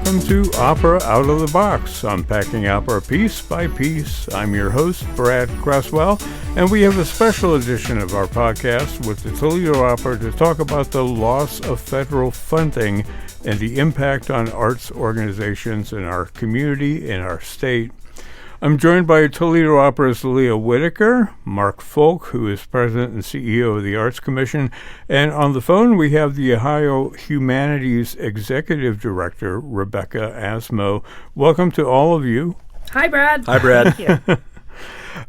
welcome to Opera Out of the Box, unpacking opera piece by piece. I'm your host, Brad Cresswell, and we have a special edition of our podcast with the Toledo Opera to talk about the loss of federal funding and the impact on arts organizations in our community, in our state. I'm joined by Toledo Opera's Leah Whitaker, Mark Folk, who is President and CEO of the Arts Commission, and on the phone we have the Ohio Humanities Executive Director, Rebecca Asmo. Welcome to all of you. Hi, Brad. Hi, Brad. Thank you.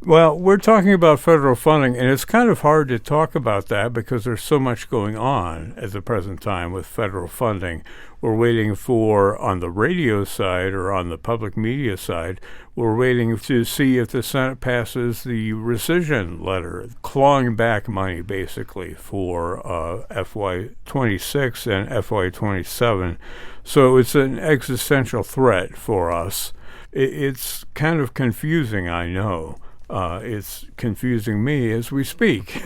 Well, we're talking about federal funding, and it's kind of hard to talk about that because there's so much going on at the present time with federal funding. We're waiting for, on the radio side or on the public media side, we're waiting to see if the Senate passes the rescission letter, clawing back money basically for FY26 and FY27. So it's an existential threat for us. It's kind of confusing, I know. It's confusing me as we speak.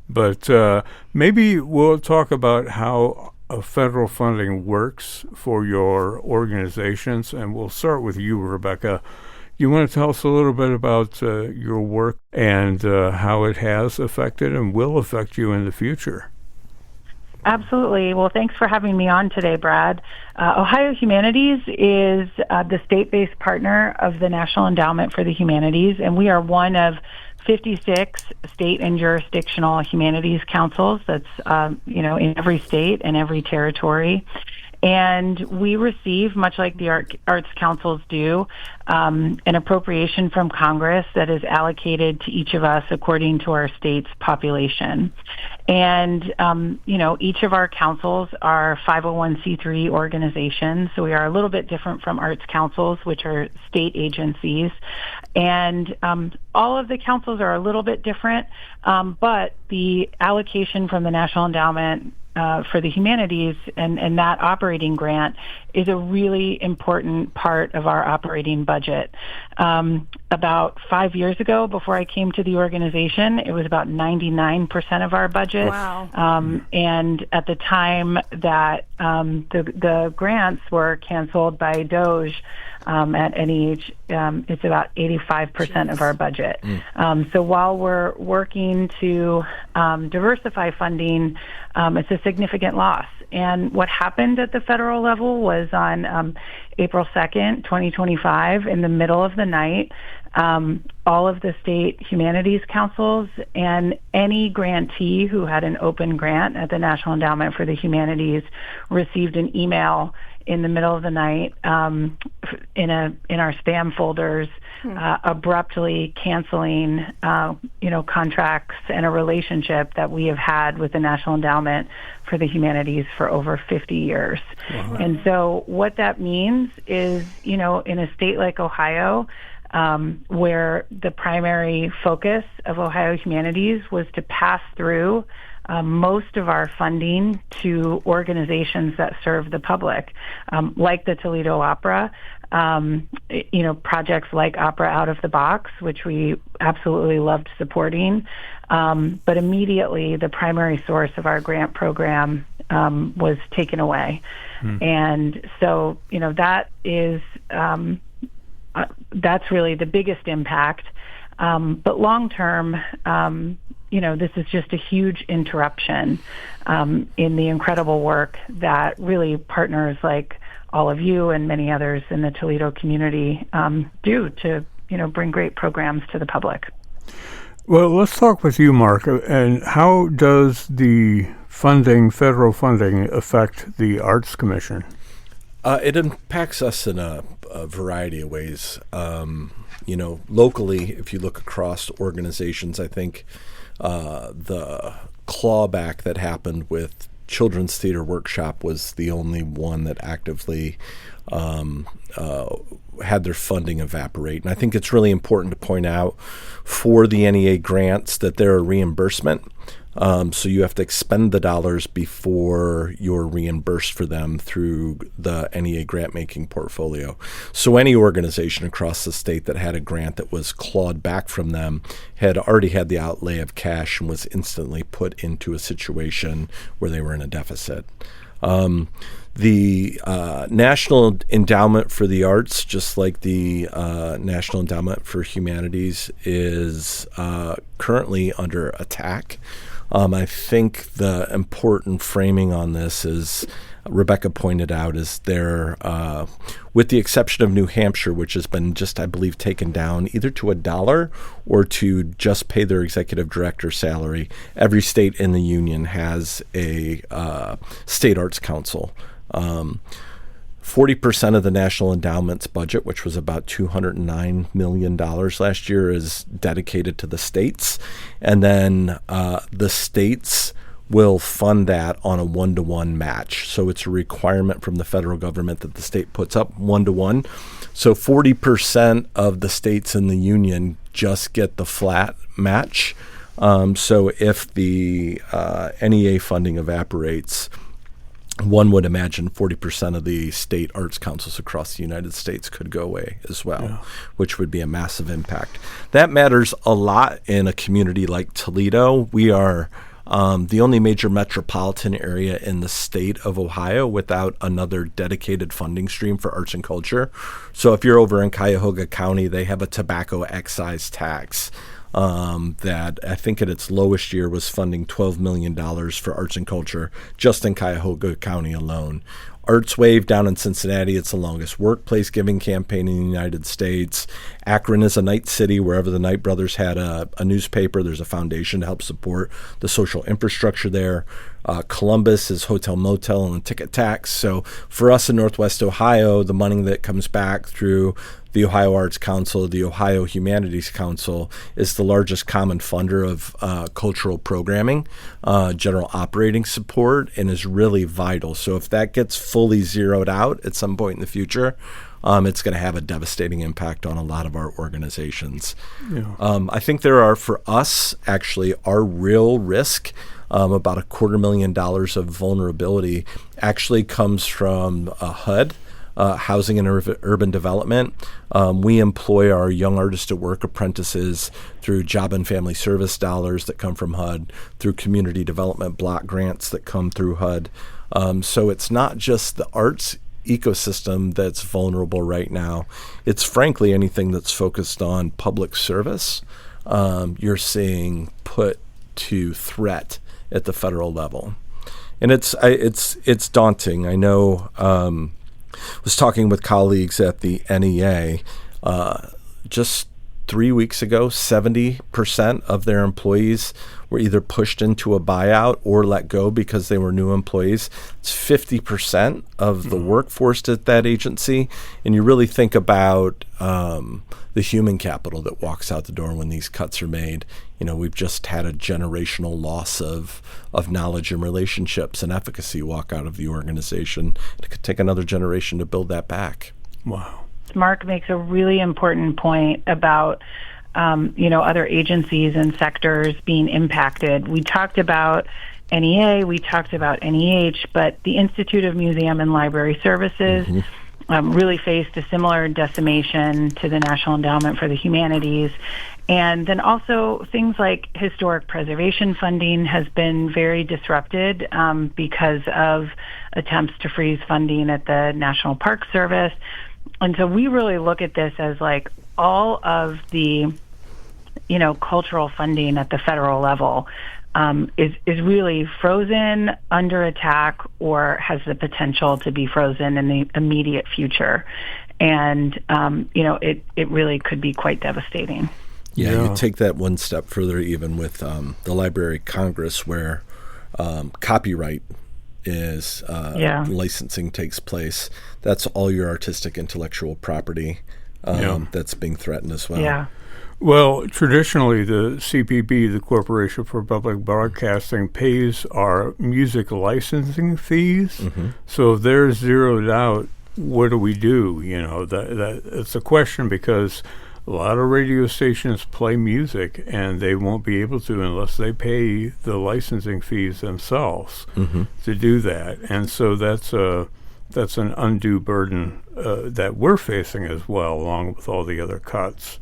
But maybe we'll talk about how federal funding works for your organizations, and we'll start with you, Rebecca. You want to tell us a little bit about your work and how it has affected and will affect you in the future? Absolutely. Well, thanks for having me on today, Brad. Ohio Humanities is the state-based partner of the National Endowment for the Humanities, and we are one of 56 state and jurisdictional humanities councils that's, in every state and every territory. And we receive, much like the arts councils do, an appropriation from Congress that is allocated to each of us according to our state's population. And, each of our councils are 501c3 organizations, so we are a little bit different from arts councils, which are state agencies. And all of the councils are a little bit different, but the allocation from the National Endowment for the Humanities and that operating grant is a really important part of our operating budget. About 5 years ago, before I came to the organization, it was about 99% of our budget. Wow. And at the time that the grants were canceled by DOGE at NEH, it's about 85% of our budget. So while we're working to diversify funding, it's a significant loss. And what happened at the federal level was on April 2nd, 2025, in the middle of the night, all of the state humanities councils and any grantee who had an open grant at the National Endowment for the Humanities received an email in the middle of the night in our spam folders, abruptly canceling contracts and a relationship that we have had with the National Endowment for the Humanities for over 50 years. Wow. And so what that means is, in a state like Ohio, where the primary focus of Ohio Humanities was to pass through most of our funding to organizations that serve the public, like the Toledo Opera, projects like Opera Out of the Box, which we absolutely loved supporting. But immediately the primary source of our grant program was taken away. And so, that is, that's really the biggest impact. But long term, this is just a huge interruption in the incredible work that really partners like all of you and many others in the Toledo community do to, bring great programs to the public. Well, let's talk with you, Mark. And how does the federal funding, affect the Arts Commission? It impacts us in a variety of ways. Locally, if you look across organizations, I think the clawback that happened with Children's Theater Workshop was the only one that actively had their funding evaporate. And I think it's really important to point out for the NEA grants that they're a reimbursement. So you have to expend the dollars before you're reimbursed for them through the NEA grant-making portfolio. So any organization across the state that had a grant that was clawed back from them had already had the outlay of cash and was instantly put into a situation where they were in a deficit. The National Endowment for the Arts, just like the National Endowment for Humanities, is currently under attack. I think the important framing on this is, Rebecca pointed out, is there, with the exception of New Hampshire, which has been just, I believe, taken down either to $1 or to just pay their executive director salary. Every state in the union has a state arts council. 40% of the National Endowment's budget, which was about $209 million last year, is dedicated to the states. And then the states will fund that on a 1-to-1 match. So it's a requirement from the federal government that the state puts up 1-to-1. So 40% of the states in the union just get the flat match. So if the NEA funding evaporates, one would imagine 40% of the state arts councils across the United States could go away as well, which would be a massive impact. That matters a lot in a community like Toledo. We are the only major metropolitan area in the state of Ohio without another dedicated funding stream for arts and culture. So if you're over in Cuyahoga County, they have a tobacco excise tax that I think at its lowest year was funding $12 million for arts and culture just in Cuyahoga County alone. Arts Wave down in Cincinnati, it's the longest workplace giving campaign in the United States. Akron is a night city. Wherever the Knight brothers had a newspaper, there's a foundation to help support the social infrastructure there. Columbus is hotel, motel, and a ticket tax. So for us in Northwest Ohio, the money that comes back through the Ohio Arts Council, the Ohio Humanities Council, is the largest common funder of cultural programming, general operating support, and is really vital. So if that gets fully zeroed out at some point in the future, it's going to have a devastating impact on a lot of our organizations. Yeah. I think there are, for us, actually, our real risk, about $250,000 of vulnerability, actually comes from HUD. Housing and Urban Development. We employ our Young Artist at Work apprentices through Job and Family Service dollars that come from HUD, through community development block grants that come through HUD. So it's not just the arts ecosystem that's vulnerable right now. It's frankly anything that's focused on public service. You're seeing put to threat at the federal level, and it's daunting. I know. Was talking with colleagues at the NEA just 3 weeks ago. 70% of their employees were either pushed into a buyout or let go because they were new employees. It's 50% of the workforce at that agency. And you really think about the human capital that walks out the door when these cuts are made. You know, we've just had a generational loss of knowledge and relationships and efficacy walk out of the organization. It could take another generation to build that back. Wow. Mark makes a really important point about other agencies and sectors being impacted. We talked about NEA, we talked about NEH, but the Institute of Museum and Library Services really faced a similar decimation to the National Endowment for the Humanities. And then also things like historic preservation funding has been very disrupted because of attempts to freeze funding at the National Park Service. And so we really look at this as like all of the, cultural funding at the federal level is really frozen, under attack, or has the potential to be frozen in the immediate future. And, it really could be quite devastating. Yeah, you take that one step further even with the Library of Congress, where copyright is licensing takes place. That's all your artistic intellectual property that's being threatened as well. Yeah. Well, traditionally, the CPB, the Corporation for Public Broadcasting, pays our music licensing fees. So if they're zeroed out, what do we do? It's a question, because a lot of radio stations play music, and they won't be able to unless they pay the licensing fees themselves to do that. And so that's an undue burden that we're facing as well, along with all the other cuts.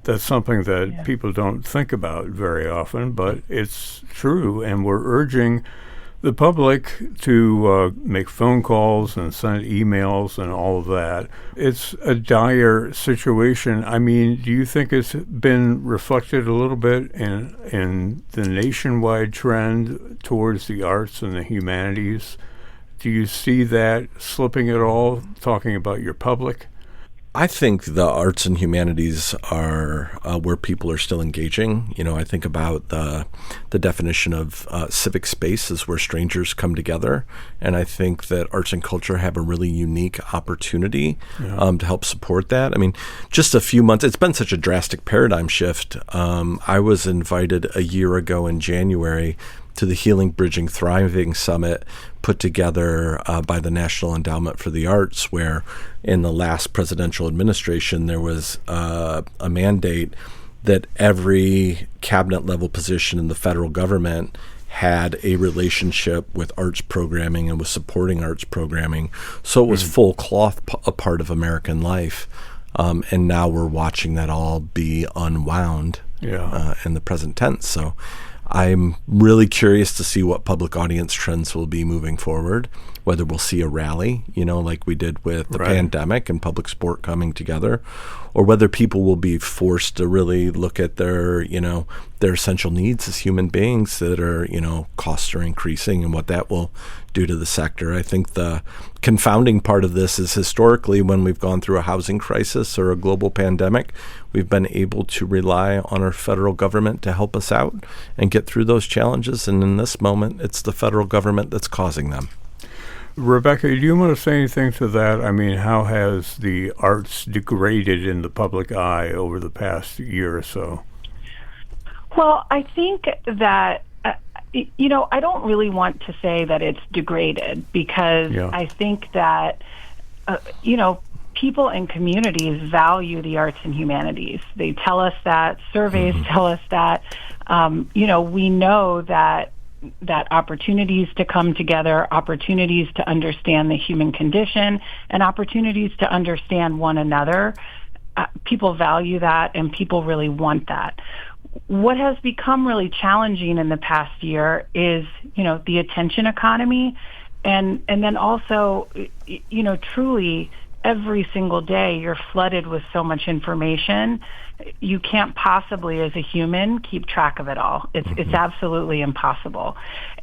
That's something that people don't think about very often, but it's true. And we're urging the public to make phone calls and send emails and all of that. It's a dire situation. I mean, do you think it's been reflected a little bit in the nationwide trend towards the arts and the humanities? Do you see that slipping at all, talking about your public? I think the arts and humanities are where people are still engaging. I think about the definition of civic space is where strangers come together. And I think that arts and culture have a really unique opportunity to help support that. I mean, just a few months, it's been such a drastic paradigm shift. I was invited a year ago in January to the Healing, Bridging, Thriving Summit put together by the National Endowment for the Arts, where in the last presidential administration there was a mandate that every cabinet level position in the federal government had a relationship with arts programming and was supporting arts programming. So it was full cloth a part of American life. And now we're watching that all be unwound in the present tense. So I'm really curious to see what public audience trends will be moving forward, whether we'll see a rally, like we did with the pandemic and public sport coming together, or whether people will be forced to really look at their essential needs as human beings that are, costs are increasing and what that will do to the sector. I think the confounding part of this is historically when we've gone through a housing crisis or a global pandemic, we've been able to rely on our federal government to help us out and get through those challenges. And in this moment, it's the federal government that's causing them. Rebecca, do you want to say anything to that? I mean, how has the arts degraded in the public eye over the past year or so? Well, I think that, I don't really want to say that it's degraded because I think that, people and communities value the arts and humanities. They tell us that. Surveys tell us that. We know that opportunities to come together, opportunities to understand the human condition, and opportunities to understand one another, people value that and people really want that. What has become really challenging in the past year is, the attention economy, and then also, truly every single day you're flooded with so much information. You can't possibly, as a human, keep track of it all. It's absolutely impossible.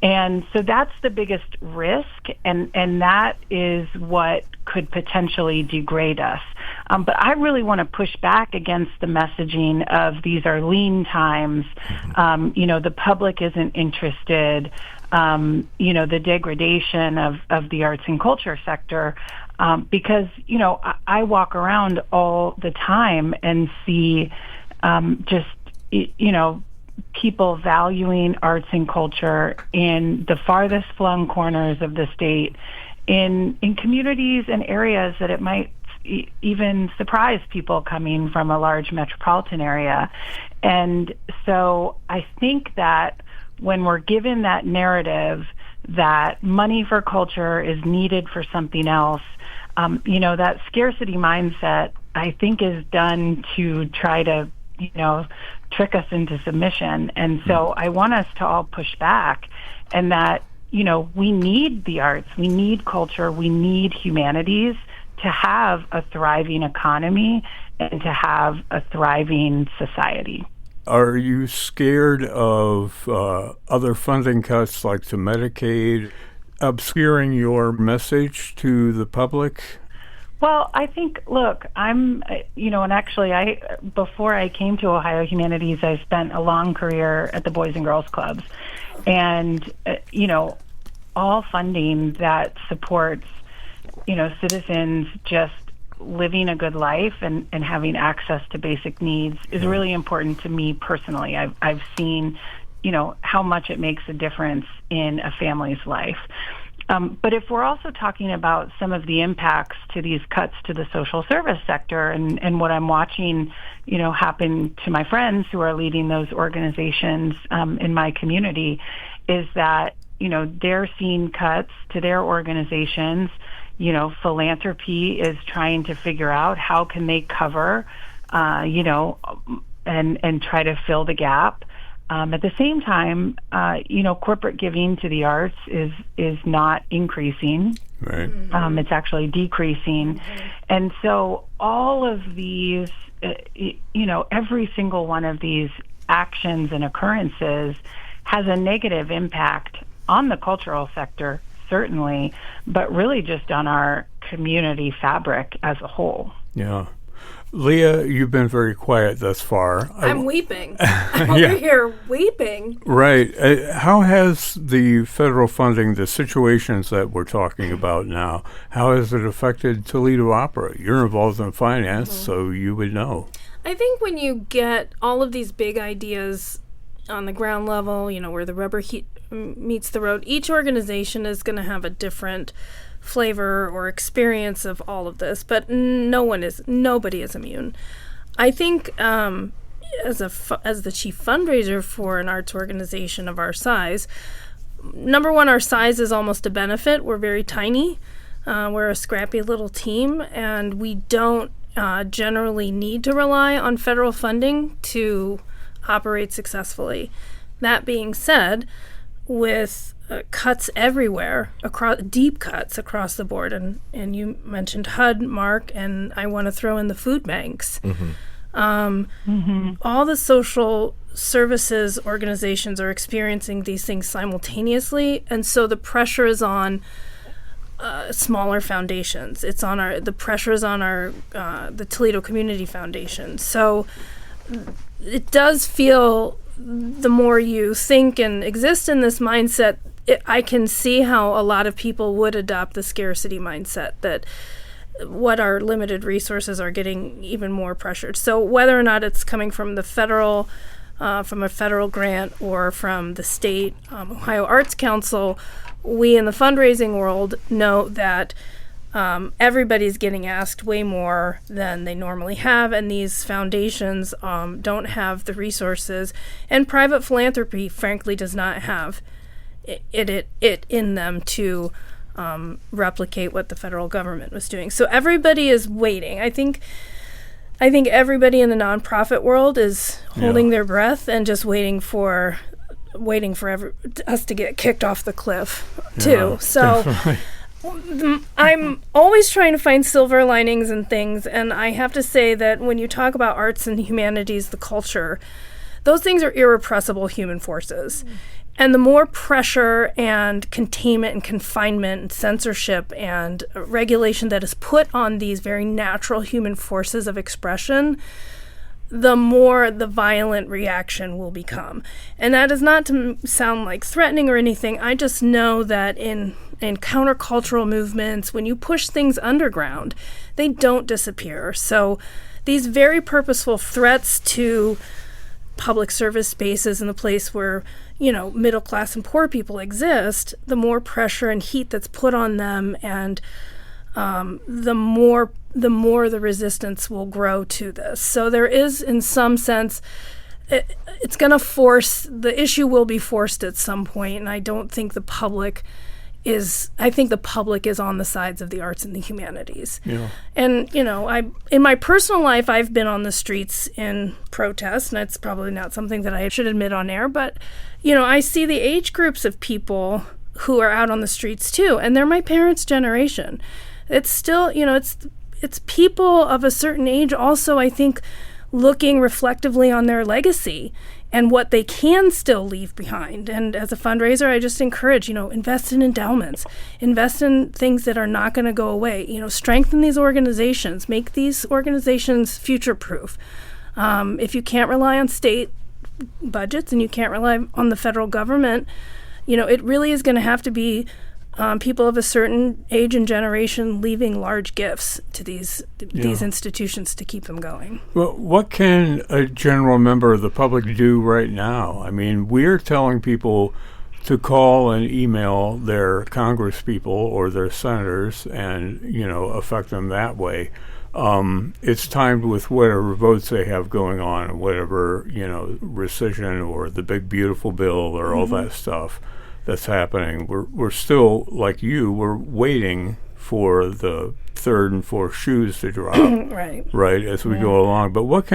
And so that's the biggest risk, and that is what could potentially degrade us. But I really want to push back against the messaging of these are lean times, the public isn't interested, the degradation of the arts and culture sector. Because, I walk around all the time and see people valuing arts and culture in the farthest flung corners of the state, in communities and areas that it might even surprise people coming from a large metropolitan area. And so I think that when we're given that narrative that money for culture is needed for something else, that scarcity mindset, I think, is done to try to, trick us into submission. And so I want us to all push back, and that, we need the arts, we need culture, we need humanities to have a thriving economy and to have a thriving society. Are you scared of other funding cuts like to Medicaid obscuring your message to the public? Well, I think, look, I'm, and actually before I came to Ohio Humanities, I spent a long career at the Boys and Girls Clubs. And, all funding that supports, citizens just living a good life and having access to basic needs is really important to me personally. I've seen, how much it makes a difference in a family's life. But if we're also talking about some of the impacts to these cuts to the social service sector and what I'm watching, happen to my friends who are leading those organizations in my community, is that, they're seeing cuts to their organizations. Philanthropy is trying to figure out how can they cover, and try to fill the gap. At the same time, corporate giving to the arts is not increasing. Right. It's actually decreasing. And so all of these, every single one of these actions and occurrences has a negative impact on the cultural sector, certainly, but really just on our community fabric as a whole. Yeah. Leah, you've been very quiet thus far. I'm weeping. I'm over here weeping. Right. How has the federal funding, the situations that we're talking about now, how has it affected Toledo Opera? You're involved in finance, so you would know. I think when you get all of these big ideas on the ground level, where the rubber meets the road, each organization is going to have a different flavor or experience of all of this, but nobody is immune. I think as the chief fundraiser for an arts organization of our size, number one, our size is almost a benefit. We're very tiny. We're a scrappy little team, and we don't generally need to rely on federal funding to operate successfully. That being said, with cuts everywhere, deep cuts across the board, and you mentioned HUD, Mark, and I want to throw in the food banks. All the social services organizations are experiencing these things simultaneously, and so the pressure is on smaller foundations. It's on the pressure is on the Toledo Community Foundation. So it does feel, the more you think and exist in this mindset, I can see how a lot of people would adopt the scarcity mindset, that what our limited resources are getting even more pressured. So whether or not it's coming from the federal, from a federal grant, or from the state Ohio Arts Council, we in the fundraising world know that everybody's getting asked way more than they normally have, and these foundations don't have the resources, and private philanthropy, frankly, does not have it in them to replicate what the federal government was doing. So everybody is waiting. I think everybody in the nonprofit world is holding their breath and just waiting for us to get kicked off the cliff too. So definitely. I'm always trying to find silver linings and things, and I have to say that when you talk about arts and humanities, the culture, those things are irrepressible human forces. And the more pressure and containment and confinement and censorship and regulation that is put on these very natural human forces of expression, the more the violent reaction will become. And that is not to sound like threatening or anything. I just know that in countercultural movements, when you push things underground, they don't disappear. So these very purposeful threats to public service spaces in the place where, middle class and poor people exist, the more pressure and heat that's put on them, and the more the resistance will grow to this. So there is, in some sense, it's going to force, the issue will be forced at some point, and I don't think the public is on the sides of the arts and the humanities. Yeah. And, in my personal life, I've been on the streets in protest, and it's probably not something that I should admit on air, but, I see the age groups of people who are out on the streets too, and they're my parents' generation. It's still, it's people of a certain age also, I think, looking reflectively on their legacy and what they can still leave behind. And as a fundraiser, I just encourage, invest in endowments, invest in things that are not going to go away, strengthen these organizations, make these organizations future-proof. If you can't rely on state budgets and you can't rely on the federal government, it really is going to have to be people of a certain age and generation leaving large gifts to these institutions to keep them going. Well, what can a general member of the public do right now? I mean, we're telling people to call and email their congresspeople or their senators and, affect them that way. It's timed with whatever votes they have going on, and whatever, rescission or the big beautiful bill or all that stuff that's happening. We're still, like you, we're waiting for the third and fourth shoes to drop, right, as we go along. But what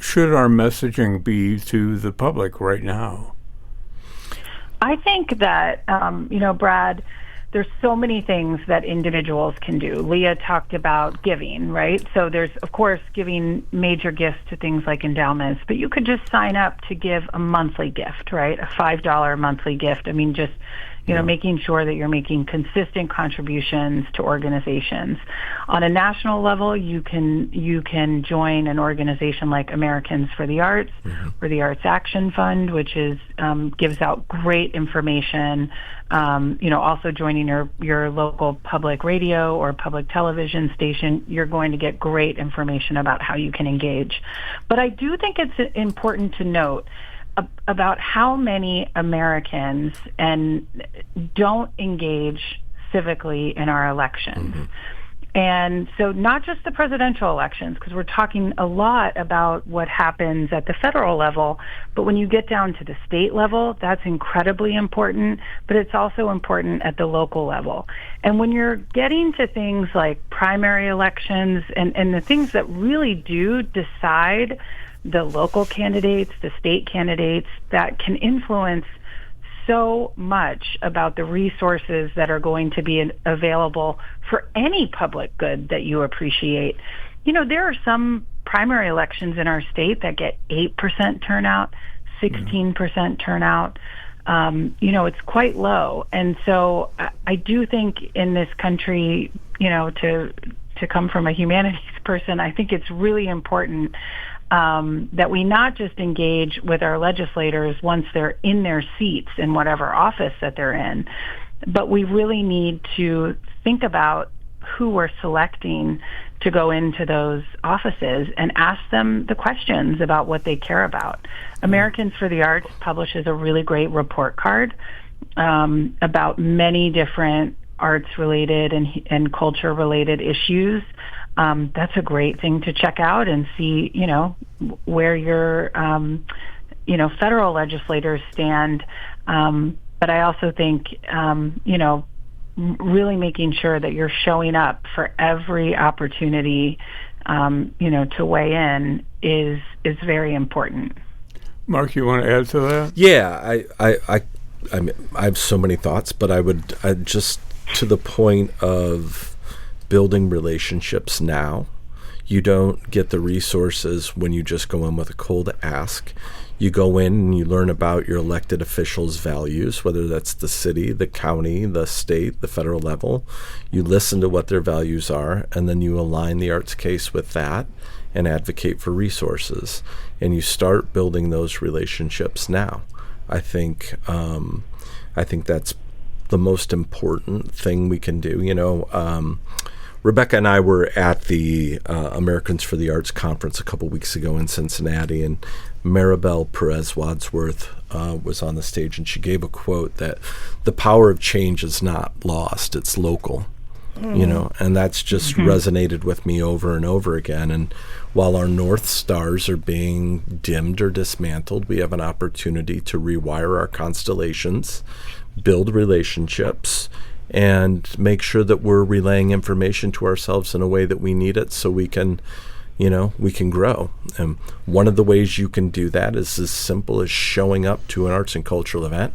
should our messaging be to the public right now? I think that, Brad, there's so many things that individuals can do. Leah talked about giving, right? So there's, of course, giving major gifts to things like endowments, but you could just sign up to give a monthly gift, right? A $5 monthly gift. I mean, just making sure that you're making consistent contributions to organizations. On a national level, you can join an organization like Americans for the Arts or the Arts Action Fund, which is gives out great information. Also joining your local public radio or public television station, you're going to get great information about how you can engage. But I do think it's important to note about how many Americans don't engage civically in our elections. And so not just the presidential elections, because we're talking a lot about what happens at the federal level, but when you get down to the state level, that's incredibly important, but it's also important at the local level. And when you're getting to things like primary elections and the things that really do decide the local candidates, the state candidates, that can influence so much about the resources that are going to be available for any public good that you appreciate. There are some primary elections in our state that get 8% turnout, 16% turnout. It's quite low. And so I do think in this country, to come from a humanities person, I think it's really important that we not just engage with our legislators once they're in their seats in whatever office that they're in, but we really need to think about who we're selecting to go into those offices and ask them the questions about what they care about. Americans for the Arts publishes a really great report card about many different arts-related and culture-related issues. That's a great thing to check out and see, where your, federal legislators stand. But I also think, really making sure that you're showing up for every opportunity, to weigh in is very important. Mark, you want to add to that? Yeah, I mean, I have so many thoughts, but I just to the point of building relationships now. You don't get the resources when you just go in with a cold ask. You go in and you learn about your elected officials' values, whether that's the city, the county, the state, the federal level. You listen to what their values are, and then you align the arts case with that and advocate for resources. And you start building those relationships now. I think that's the most important thing we can do. Rebecca and I were at the Americans for the Arts conference a couple weeks ago in Cincinnati, and Maribel Perez Wadsworth was on the stage, and she gave a quote that the power of change is not lost, it's local. And that's just resonated with me over and over again. And while our North Stars are being dimmed or dismantled, we have an opportunity to rewire our constellations, build relationships, and make sure that we're relaying information to ourselves in a way that we need it so we can grow. And one of the ways you can do that is as simple as showing up to an arts and cultural event,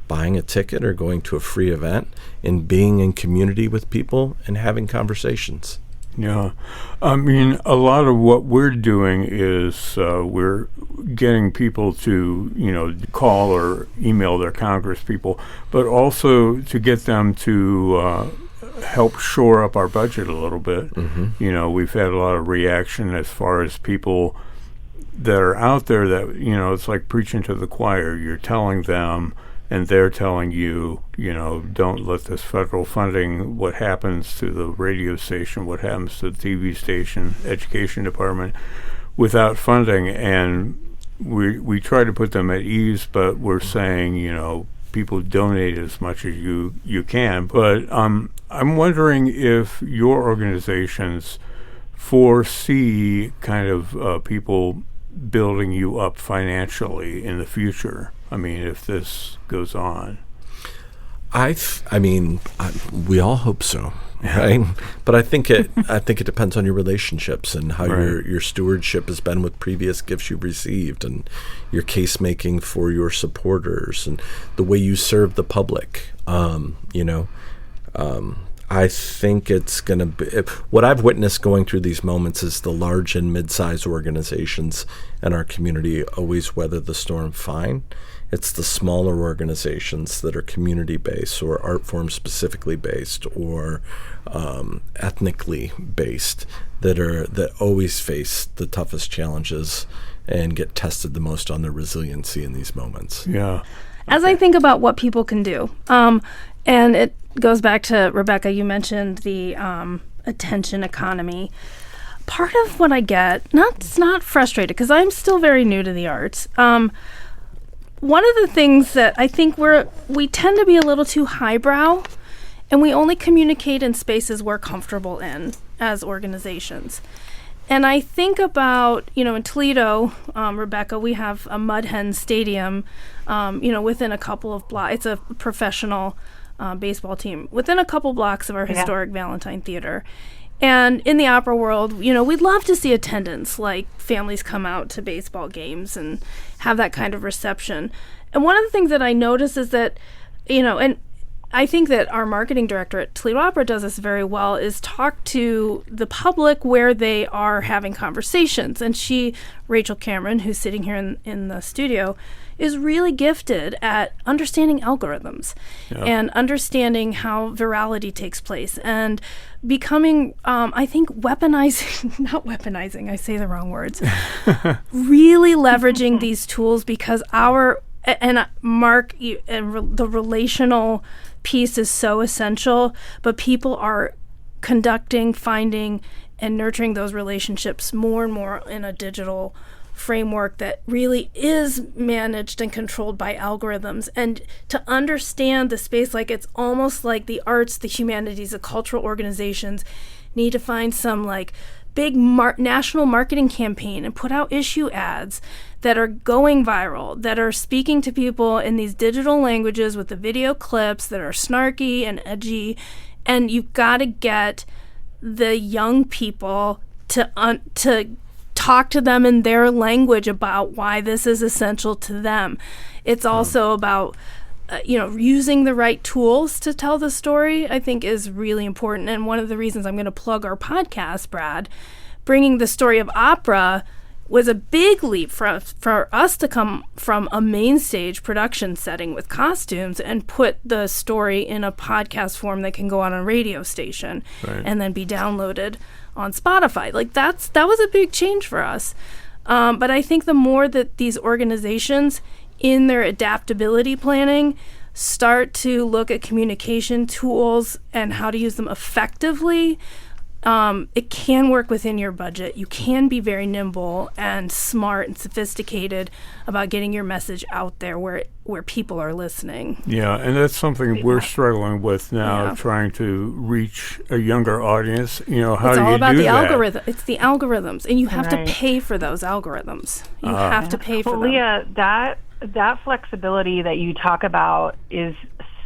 buying a ticket or going to a free event, and being in community with people and having conversations. Yeah. I mean, a lot of what we're doing is we're getting people to, call or email their Congress people, but also to get them to help shore up our budget a little bit. We've had a lot of reaction as far as people that are out there that, it's like preaching to the choir. You're telling them and they're telling you, don't let this federal funding, what happens to the radio station, what happens to the TV station, education department, without funding. And we try to put them at ease, but we're saying, people donate as much as you can. But I'm wondering if your organizations foresee kind of people building you up financially in the future. I mean, if this goes on. We all hope so, right? But I think it depends on your relationships and how your stewardship has been with previous gifts you've received, and your case making for your supporters, and the way you serve the public. I think it's going to be what I've witnessed going through these moments is the large and mid-sized organizations in our community always weather the storm fine. It's the smaller organizations that are community-based or art form specifically based or ethnically based that always face the toughest challenges and get tested the most on their resiliency in these moments. Yeah. As I think about what people can do, and it goes back to, Rebecca, you mentioned the attention economy. Part of what I get, it's not frustrated, because I'm still very new to the arts. One of the things that I think we tend to be a little too highbrow, and we only communicate in spaces we're comfortable in as organizations. And I think about, in Toledo, Rebecca, we have a Mud Hen Stadium, within a couple of blocks. It's a professional baseball team within a couple blocks of our historic Valentine Theater. And in the opera world, we'd love to see attendance, like families come out to baseball games and have that kind of reception. And one of the things that I notice is that, and I think that our marketing director at Toledo Opera does this very well, is talk to the public where they are having conversations. And Rachel Cameron, who's sitting here in the studio, is really gifted at understanding algorithms and understanding how virality takes place and becoming, I think, not weaponizing, I say the wrong words, really leveraging these tools, because the relational piece is so essential, but people are conducting, finding, and nurturing those relationships more and more in a digital framework that really is managed and controlled by algorithms. And to understand the space, it's almost like the arts, the humanities, the cultural organizations need to find some big national marketing campaign and put out issue ads that are going viral, that are speaking to people in these digital languages with the video clips that are snarky and edgy. And you've got to get the young people to talk to them in their language about why this is essential to them. It's also about using the right tools to tell the story, I think, is really important. And one of the reasons I'm going to plug our podcast, Brad, bringing the story of opera was a big leap for us to come from a main stage production setting with costumes and put the story in a podcast form that can go on a radio station and then be downloaded on Spotify. That was a big change for us. But I think the more that these organizations in their adaptability planning start to look at communication tools and how to use them effectively, it can work within your budget. You can be very nimble and smart and sophisticated about getting your message out there where people are listening. Yeah, and that's something we're struggling with now, trying to reach a younger audience. How do you do that? It's all about the algorithm. It's the algorithms, and you have to pay for those algorithms. You have to pay for them. Leah, that flexibility that you talk about is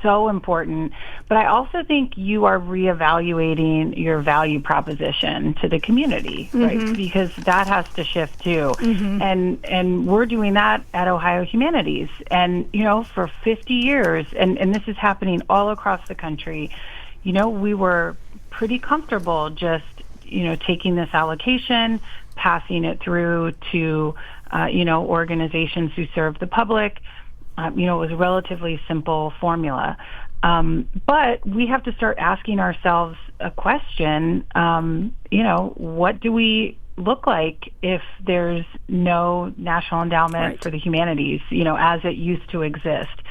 so important, but I also think you are reevaluating your value proposition to the community, right? Because that has to shift too. And we're doing that at Ohio Humanities. And, for 50 years, and this is happening all across the country, we were pretty comfortable just, taking this allocation, passing it through to, organizations who serve the public. It was a relatively simple formula. But we have to start asking ourselves a question, what do we look like if there's no National Endowment for the Humanities, as it used to exist?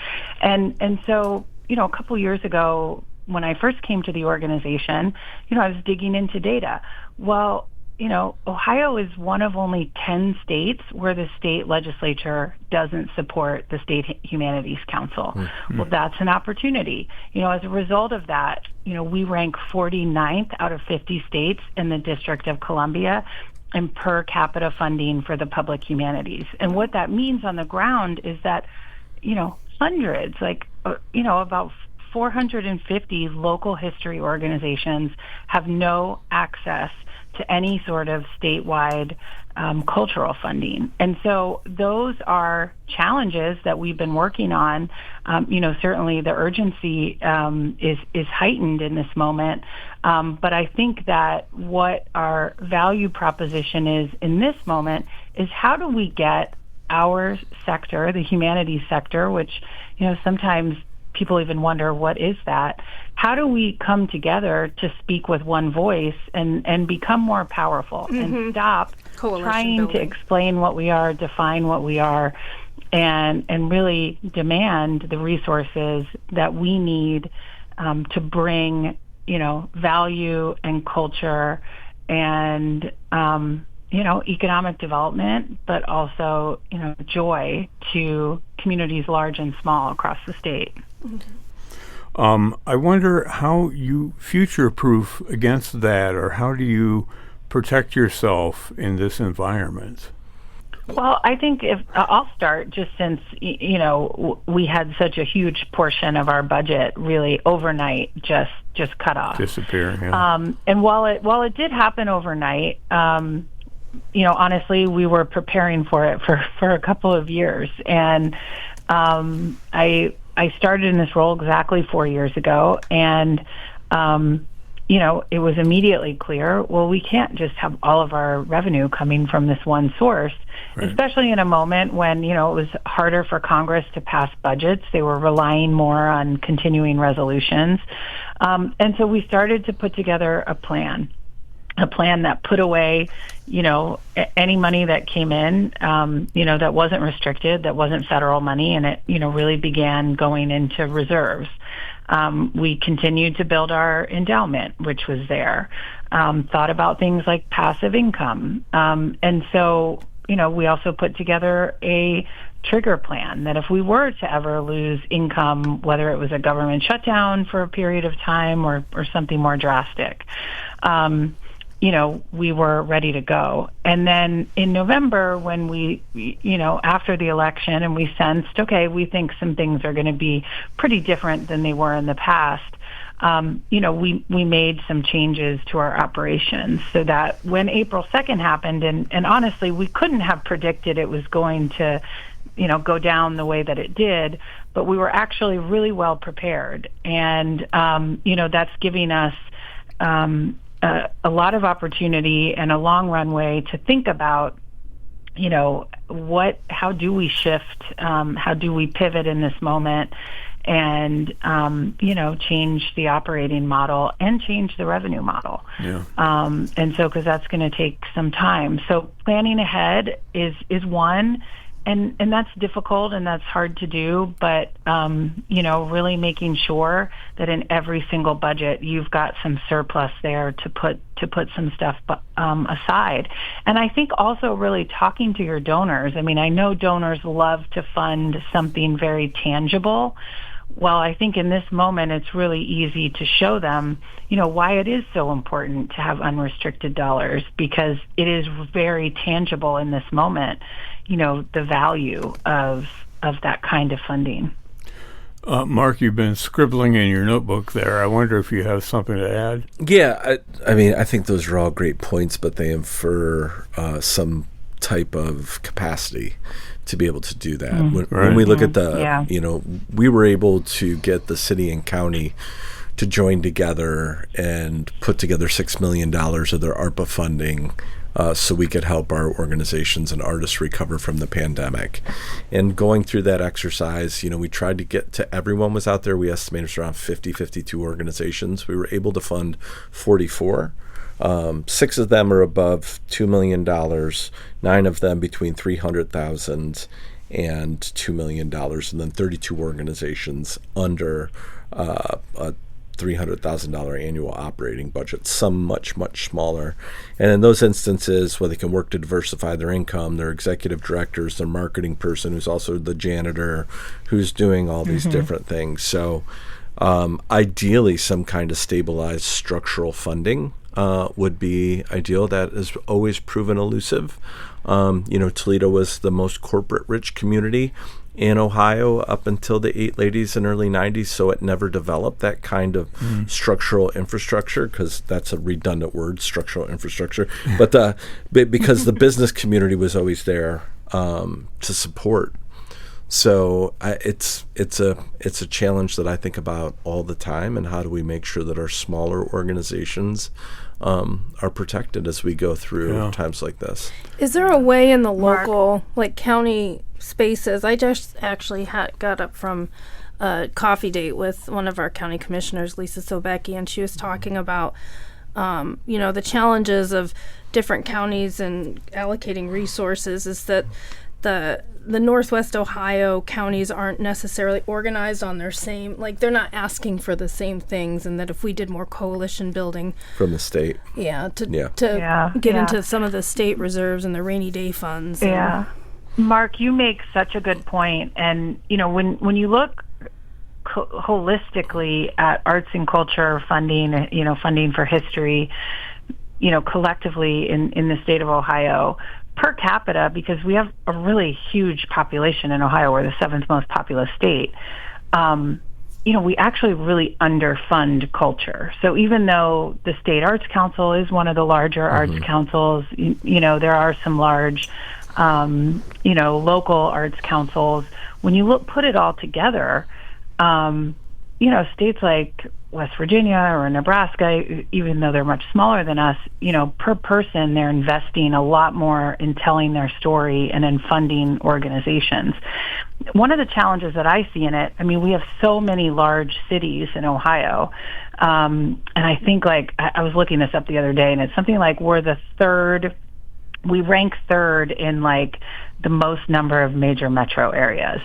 And so, a couple years ago, when I first came to the organization, I was digging into data. Well, Ohio is one of only 10 states where the state legislature doesn't support the State Humanities Council. Well, that's an opportunity. As a result of that, we rank 49th out of 50 states in the District of Columbia in per capita funding for the public humanities. And what that means on the ground is that, hundreds, about 450 local history organizations have no access to any sort of statewide cultural funding. And so those are challenges that we've been working on. Certainly the urgency is heightened in this moment. But I think that what our value proposition is in this moment is how do we get our sector, the humanities sector, which, sometimes people even wonder, what is that? How do we come together to speak with one voice and become more powerful and stop trying to explain what we are, define what we are, and really demand the resources that we need to bring, value and culture and, economic development, but also, joy to communities large and small across the state. I wonder how you future-proof against that, or how do you protect yourself in this environment? Well, I think I'll start just since, we had such a huge portion of our budget really overnight just cut off. Disappearing, yeah. And while it did happen overnight, honestly, we were preparing for it for a couple of years. And I started in this role exactly 4 years ago, and it was immediately clear, well, we can't just have all of our revenue coming from this one source, right, especially in a moment when, it was harder for Congress to pass budgets. They were relying more on continuing resolutions. And so we started to put together a plan that put away, any money that came in, that wasn't restricted, that wasn't federal money, and it, really began going into reserves. We continued to build our endowment, which was there, thought about things like passive income. And so, we also put together a trigger plan that if we were to ever lose income, whether it was a government shutdown for a period of time or something more drastic, we were ready to go. And then in November, when we, after the election, and we sensed, okay, we think some things are going to be pretty different than they were in the past, we made some changes to our operations so that when April 2nd happened, and honestly, we couldn't have predicted it was going to, go down the way that it did, but we were actually really well prepared. And, that's giving us a lot of opportunity and a long runway to think about, how do we shift, how do we pivot in this moment and, change the operating model and change the revenue model. Yeah. And so, because that's going to take some time. So planning ahead is one. And that's difficult and that's hard to do, but, really making sure that in every single budget, you've got some surplus there to put some stuff aside. And I think also really talking to your donors. I mean, I know donors love to fund something very tangible. Well, I think in this moment, it's really easy to show them, why it is so important to have unrestricted dollars, because it is very tangible in this moment, the value of that kind of funding. Mark, you've been scribbling in your notebook there. I wonder if you have something to add. Yeah, I think those are all great points, but they infer some type of capacity to be able to do that. When we look at we were able to get the city and county to join together and put together $6 million of their ARPA funding so we could help our organizations and artists recover from the pandemic. And going through that exercise, we tried to get to everyone was out there. We estimated around 52 organizations. We were able to fund 44. 6 of them are above $2 million, 9 of them between $300,000 and $2 million, and then 32 organizations under a $300,000 annual operating budget, some much, much smaller. And in those instances where they can work to diversify their income, their executive directors, their marketing person who's also the janitor, who's doing all these different things. So ideally some kind of stabilized structural funding would be ideal. That is always proven elusive. Toledo was the most corporate rich community, in Ohio up until the Eight Ladies in early 90s, so it never developed that kind of structural infrastructure, because that's a redundant word, structural infrastructure, but because the business community was always there to support. So it's a challenge that I think about all the time, and how do we make sure that our smaller organizations are protected as we go through times like this. Is there a way in the local, like county spaces? I just actually got up from a coffee date with one of our county commissioners, Lisa Sobecki, and she was talking about the challenges of different counties and allocating resources. Is that the Northwest Ohio counties aren't necessarily organized on their same, like they're not asking for the same things, and that if we did more coalition building from the state, get into some of the state reserves and the rainy day funds. Yeah. Mark, you make such a good point. And, when you look holistically at arts and culture funding, funding for history, collectively in the state of Ohio, per capita, because we have a really huge population in Ohio. We're the 7th most populous state. We actually really underfund culture. So even though the State Arts Council is one of the larger arts councils, there are some large, local arts councils. When you put it all together, states like West Virginia or Nebraska, even though they're much smaller than us, per person, they're investing a lot more in telling their story and in funding organizations. One of the challenges that I see in it, we have so many large cities in Ohio, and I think, I was looking this up the other day, and it's something like we rank third in the most number of major metro areas.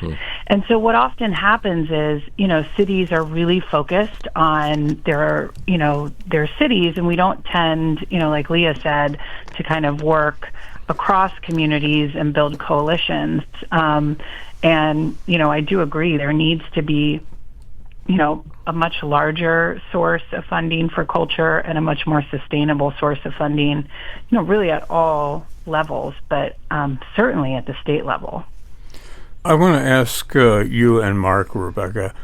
And so what often happens is, cities are really focused on their cities, and we don't tend, like Leah said, to kind of work across communities and build coalitions. And, I do agree there needs to be, a much larger source of funding for culture and a much more sustainable source of funding, really at all levels, but certainly at the state level. I want to ask you and Mark, Rebecca,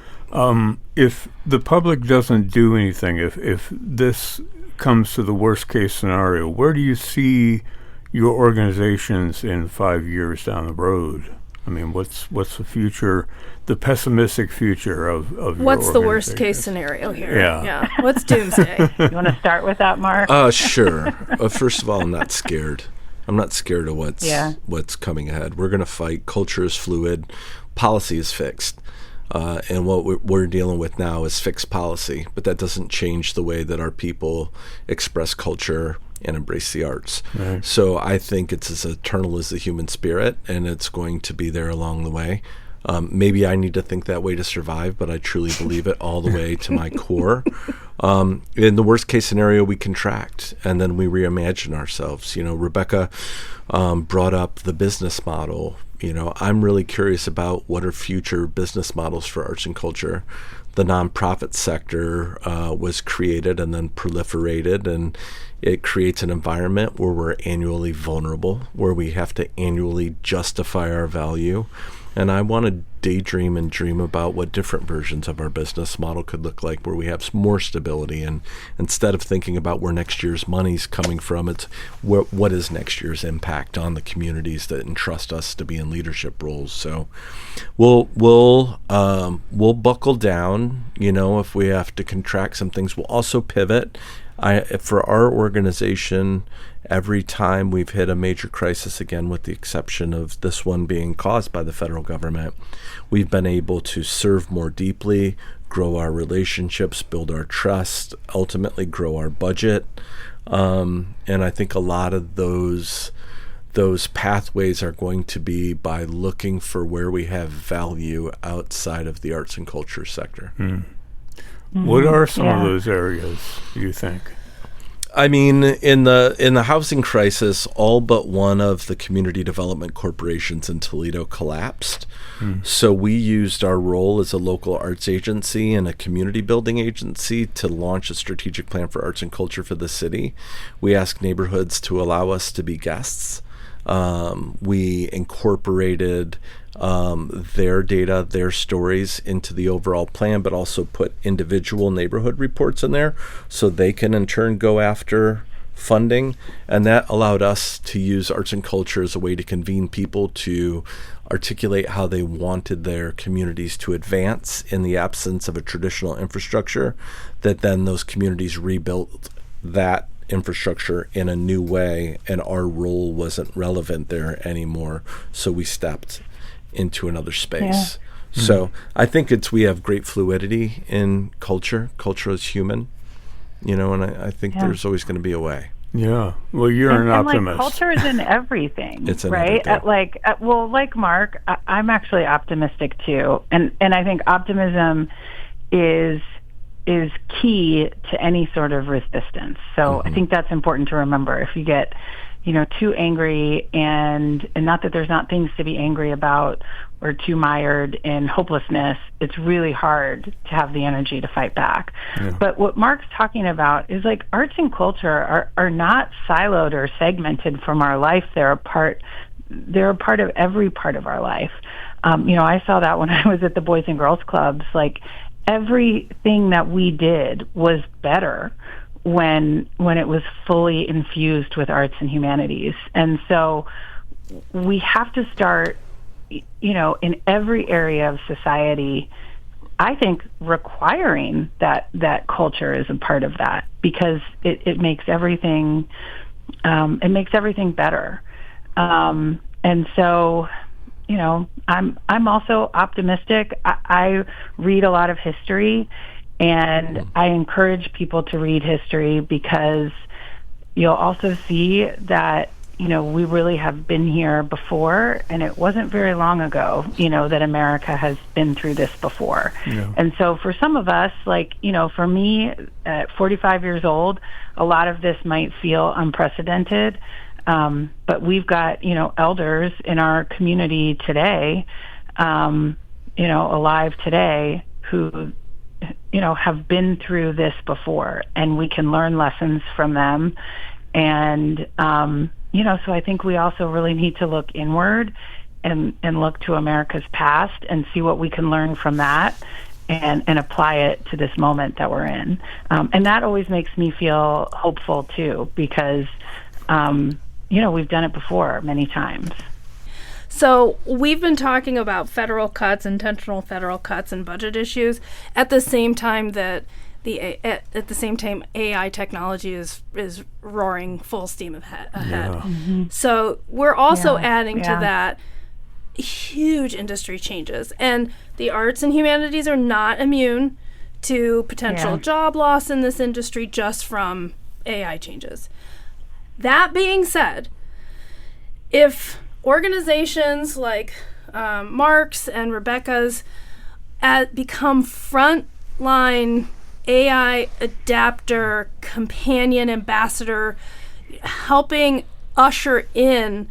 if the public doesn't do anything, if this comes to the worst case scenario, where do you see your organizations in 5 years down the road? What's the future, the pessimistic future of your What's the worst case scenario here? Yeah. What's doomsday? You want to start with that, Mark? Sure. First of all, I'm not scared. I'm not scared of what's coming ahead. We're going to fight. Culture is fluid. Policy is fixed. And what we're dealing with now is fixed policy, but that doesn't change the way that our people express culture and embrace the arts. Right. So I think it's as eternal as the human spirit, and it's going to be there along the way. Maybe I need to think that way to survive, but I truly believe it all the way to my core. In the worst case scenario, we contract, and then we reimagine ourselves. Rebecca brought up the business model. I'm really curious about what are future business models for arts and culture. The nonprofit sector was created and then proliferated, and it creates an environment where we're annually vulnerable, where we have to annually justify our value. And I want to daydream and dream about what different versions of our business model could look like, where we have more stability. And instead of thinking about where next year's money's coming from, it's what is next year's impact on the communities that entrust us to be in leadership roles. So we'll buckle down, if we have to contract some things. We'll also pivot. For our organization, every time we've hit a major crisis, again, with the exception of this one being caused by the federal government, we've been able to serve more deeply, grow our relationships, build our trust, ultimately grow our budget. And I think a lot of those pathways are going to be by looking for where we have value outside of the arts and culture sector. What are some of those areas, do you think? In the housing crisis, all but one of the community development corporations in Toledo collapsed. So we used our role as a local arts agency and a community building agency to launch a strategic plan for arts and culture for the city. We asked neighborhoods to allow us to be guests. We incorporated their data, their stories into the overall plan, but also put individual neighborhood reports in there so they can in turn go after funding. And that allowed us to use arts and culture as a way to convene people to articulate how they wanted their communities to advance in the absence of a traditional infrastructure, that then those communities rebuilt that infrastructure in a new way, and our role wasn't relevant there anymore, so we stepped into another space. Yeah. So I think we have great fluidity in culture. Culture is human, and I think there's always going to be a way. Yeah. Well, you're an optimist. Culture is in everything, it's in right? everything. Like Mark, I'm actually optimistic too, and I think optimism is key to any sort of resistance. So I think that's important to remember. If you get, too angry and not that there's not things to be angry about, or too mired in hopelessness, it's really hard to have the energy to fight back. Yeah. But what Mark's talking about is like arts and culture are not siloed or segmented from our life. They're a part of every part of our life. I saw that when I was at the Boys and Girls Clubs. Like, everything that we did was better when it was fully infused with arts and humanities. And so we have to start, in every area of society, I think, requiring that culture is a part of that, because it makes everything better. And so, I'm also optimistic. I read a lot of history, and I encourage people to read history, because you'll also see that, we really have been here before, and it wasn't very long ago, that America has been through this before. Yeah. And so for some of us, for me at 45 years old, a lot of this might feel unprecedented. But we've got, elders in our community today, alive today, who, have been through this before, and we can learn lessons from them. And, so I think we also really need to look inward and look to America's past and see what we can learn from that and apply it to this moment that we're in. And that always makes me feel hopeful too, because, we've done it before many times. So we've been talking about federal cuts, intentional federal cuts, and budget issues at the same time that AI technology is roaring full steam ahead. Yeah. Mm-hmm. So we're also adding to that huge industry changes, and the arts and humanities are not immune to potential job loss in this industry just from AI changes. That being said, if organizations like Mark's and Rebecca's become frontline AI adapter, companion, ambassador, helping usher in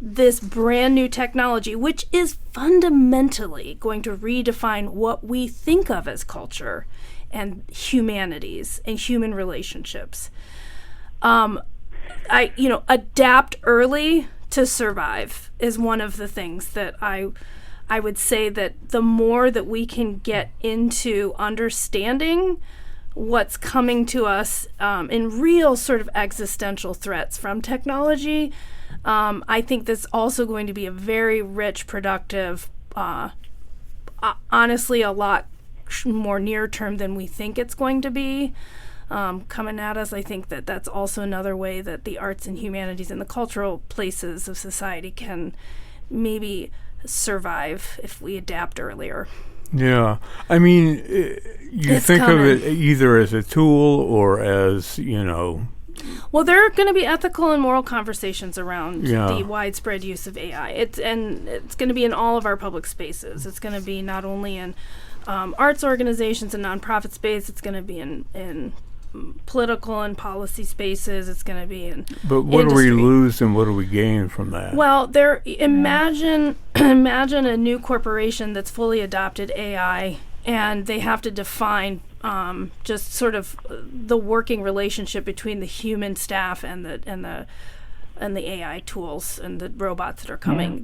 this brand new technology, which is fundamentally going to redefine what we think of as culture and humanities and human relationships. Adapt early to survive is one of the things that I would say that the more that we can get into understanding what's coming to us in real sort of existential threats from technology, I think that's also going to be a very rich, productive, honestly, a lot more near term than we think it's going to be. Coming at us, I think that that's also another way that the arts and humanities and the cultural places of society can maybe survive if we adapt earlier. Yeah. I mean, you think of it either as a tool or as, Well, there are going to be ethical and moral conversations around the widespread use of AI. It's going to be in all of our public spaces. It's going to be not only in arts organizations and nonprofit space. It's going to be in political and policy spaces. It's going to be in But what industry. do we lose and what do we gain from that? Well, imagine a new corporation that's fully adopted AI, and they have to define just sort of the working relationship between the human staff and the AI tools and the robots that are coming.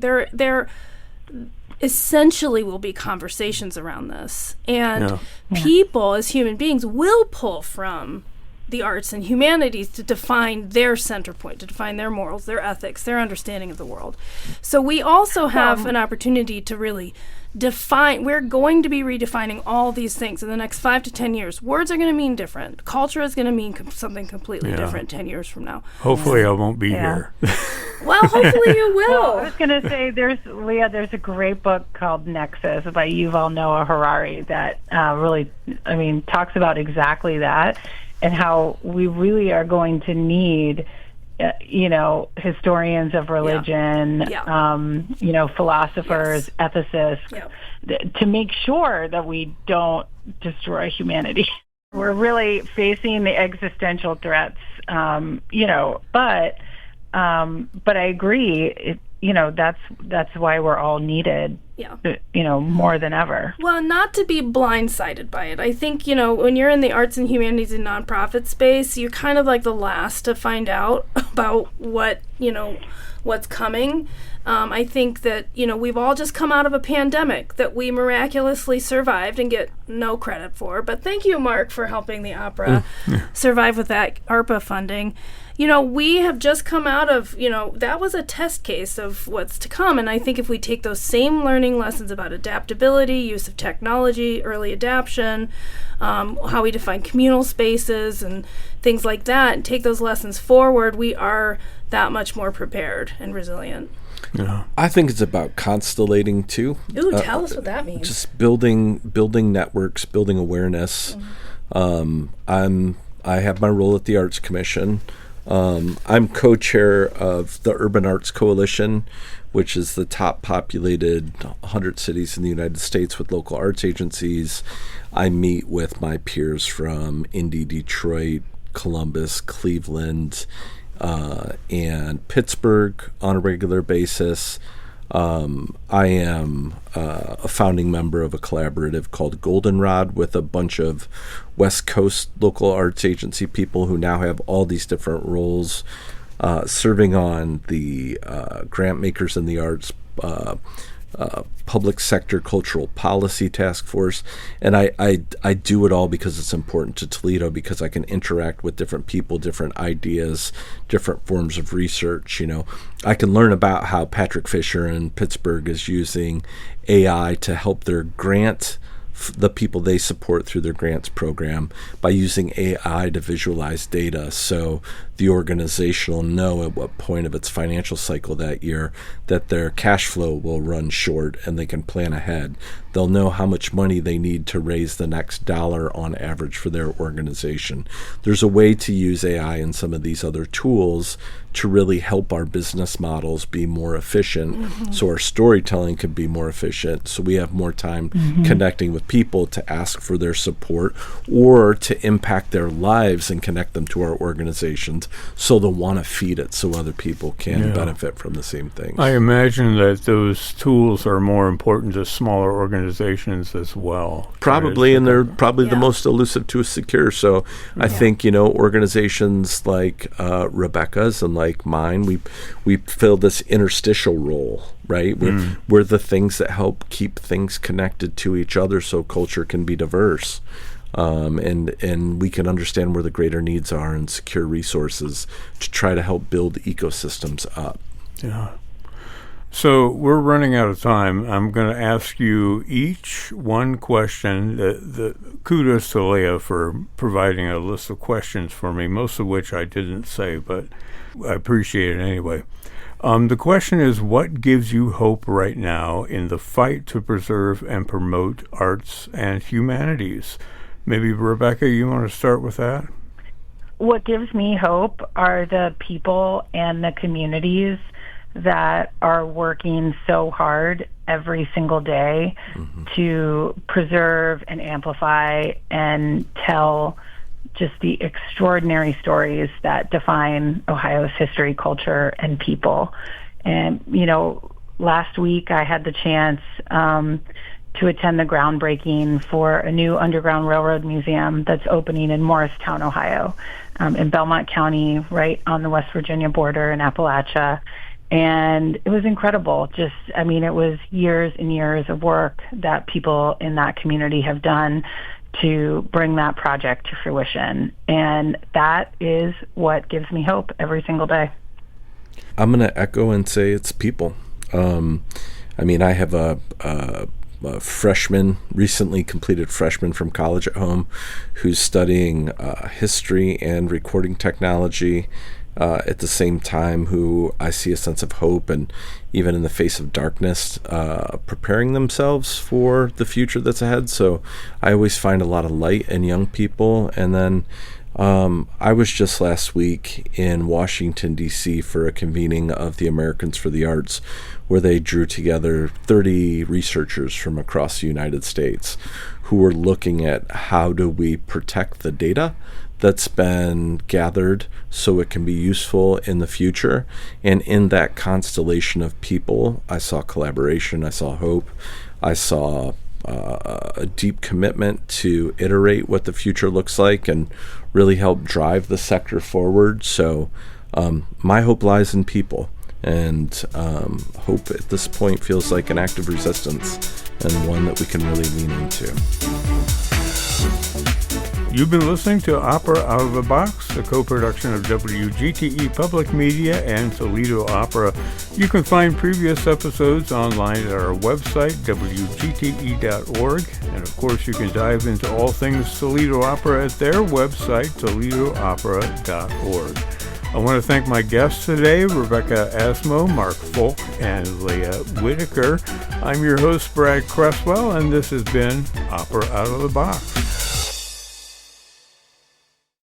essentially will be conversations around this. And people as human beings will pull from the arts and humanities to define their center point, to define their morals, their ethics, their understanding of the world. So we also have an opportunity to really define. We're going to be redefining all these things in the next 5 to 10 years. Words are going to mean different. Culture is going to mean something completely different 10 years from now. Hopefully I won't be here. Well, hopefully you will. Well, I was going to say, there's a great book called Nexus by Yuval Noah Harari that really, talks about exactly that, and how we really are going to need, historians of religion, philosophers, ethicists, to make sure that we don't destroy humanity. We're really facing the existential threats, but I agree. That's why we're all needed. More than ever. Well, not to be blindsided by it. I think, when you're in the arts and humanities and nonprofit space, you're kind of like the last to find out about what's coming. I think that, we've all just come out of a pandemic that we miraculously survived and get no credit for. But thank you, Mark, for helping the opera survive with that ARPA funding. We have just come out of, that was a test case of what's to come. And I think if we take those same learning lessons about adaptability, use of technology, early adaption, how we define communal spaces and things like that, and take those lessons forward, we are that much more prepared and resilient. Yeah. I think it's about constellating too. Ooh, tell us what that means. Just building networks, building awareness. I have my role at the Arts Commission. I'm co-chair of the Urban Arts Coalition, which is the top populated 100 cities in the United States with local arts agencies. I meet with my peers from Indy, Detroit, Columbus, Cleveland, and Pittsburgh on a regular basis. I am a founding member of a collaborative called Goldenrod with a bunch of West Coast local arts agency people who now have all these different roles, serving on the Grant Makers in the Arts Public Sector Cultural Policy Task Force. And I do it all because it's important to Toledo, because I can interact with different people, different ideas, different forms of research. I can learn about how Patrick Fisher in Pittsburgh is using AI to help their grant, the people they support through their grants program, by using AI to visualize data, so the organization will know at what point of its financial cycle that year that their cash flow will run short, and they can plan ahead. They'll know how much money they need to raise the next dollar on average for their organization. There's a way to use AI and some of these other tools to really help our business models be more efficient, so our storytelling can be more efficient, so we have more time connecting with people to ask for their support or to impact their lives and connect them to our organizations, so they'll want to feed it so other people can benefit from the same things. I imagine that those tools are more important to smaller organizations as well. Probably, and they're probably the most elusive to secure. So I think, organizations like Rebecca's and like mine, we fill this interstitial role, right? We're the things that help keep things connected to each other so culture can be diverse. And we can understand where the greater needs are and secure resources to try to help build ecosystems up. Yeah. So we're running out of time. I'm going to ask you each one question. The kudos to Leah for providing a list of questions for me, most of which I didn't say, but I appreciate it anyway. The question is, what gives you hope right now in the fight to preserve and promote arts and humanities? Maybe, Rebecca, you want to start with that? What gives me hope are the people and the communities that are working so hard every single day to preserve and amplify and tell just the extraordinary stories that define Ohio's history, culture, and people. And, last week I had the chance to attend the groundbreaking for a new Underground Railroad Museum that's opening in Morristown, Ohio, in Belmont County, right on the West Virginia border in Appalachia. And it was incredible. It was years and years of work that people in that community have done to bring that project to fruition. And that is what gives me hope every single day. I'm going to echo and say it's people. I have a freshman, recently completed freshman from college at home, who's studying history and recording technology at the same time, who I see a sense of hope and even in the face of darkness, preparing themselves for the future that's ahead. So I always find a lot of light in young people. And then I was just last week in Washington, D.C. for a convening of the Americans for the Arts, where they drew together 30 researchers from across the United States who were looking at how do we protect the data that's been gathered so it can be useful in the future. And in that constellation of people, I saw collaboration, I saw hope, I saw a deep commitment to iterate what the future looks like and really help drive the sector forward. So my hope lies in people, and hope at this point feels like an act of resistance and one that we can really lean into. You've been listening to Opera Out of the Box, a co-production of WGTE Public Media and Toledo Opera. You can find previous episodes online at our website, WGTE.org. And of course, you can dive into all things Toledo Opera at their website, ToledoOpera.org. I want to thank my guests today, Rebecca Asmo, Mark Folk, and Leah Whitaker. I'm your host, Brad Cresswell, and this has been Opera Out of the Box.